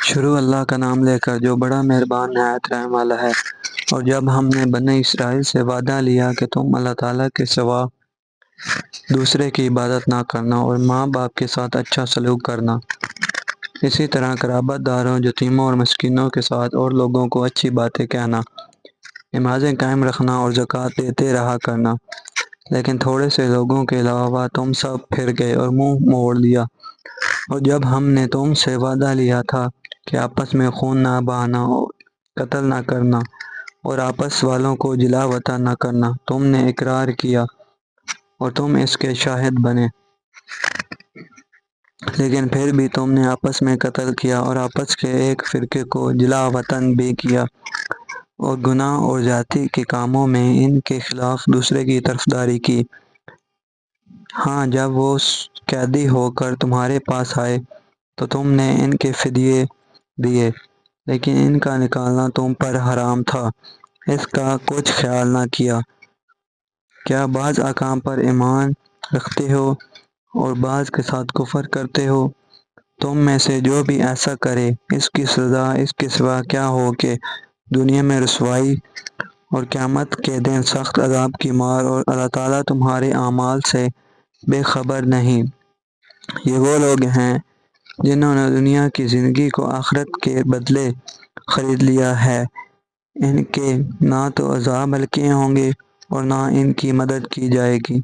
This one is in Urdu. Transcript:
شروع اللہ کا نام لے کر جو بڑا مہربان نہایت رحم والا ہے۔ اور جب ہم نے بنی اسرائیل سے وعدہ لیا کہ تم اللہ تعالیٰ کے سوا دوسرے کی عبادت نہ کرنا اور ماں باپ کے ساتھ اچھا سلوک کرنا، اسی طرح قرابت داروں، یتیموں اور مسکینوں کے ساتھ اور لوگوں کو اچھی باتیں کہنا، نمازیں قائم رکھنا اور زکوٰۃ دیتے رہا کرنا، لیکن تھوڑے سے لوگوں کے علاوہ تم سب پھر گئے اور منہ موڑ لیا۔ اور جب ہم نے تم سے وعدہ لیا تھا کہ آپس میں خون نہ بہانا، قتل نہ کرنا اور آپس والوں کو جلا وطن نہ کرنا، تم نے اقرار کیا اور تم اس کے شاہد بنے، لیکن پھر بھی تم نے آپس میں قتل کیا اور آپس کے ایک فرقے کو جلا وطن بھی کیا، اور گناہ اور زیادتی کے کاموں میں ان کے خلاف دوسرے کی طرفداری کی۔ ہاں، جب وہ قیدی ہو کر تمہارے پاس آئے تو تم نے ان کے فدیے دیے، لیکن ان کا نکالنا تم پر حرام تھا، اس کا کچھ خیال نہ کیا۔ کیا بعض احکام پر ایمان رکھتے ہو اور بعض کے ساتھ کفر کرتے ہو؟ تم میں سے جو بھی ایسا کرے، اس کی سزا اس کے سوا کیا ہو کہ دنیا میں رسوائی اور قیامت کے دن سخت عذاب کی مار، اور اللہ تعالیٰ تمہارے اعمال سے بے خبر نہیں۔ یہ وہ لوگ ہیں جنہوں نے دنیا کی زندگی کو آخرت کے بدلے خرید لیا ہے، ان کے نہ تو عذاب ہلکے ہوں گے اور نہ ان کی مدد کی جائے گی۔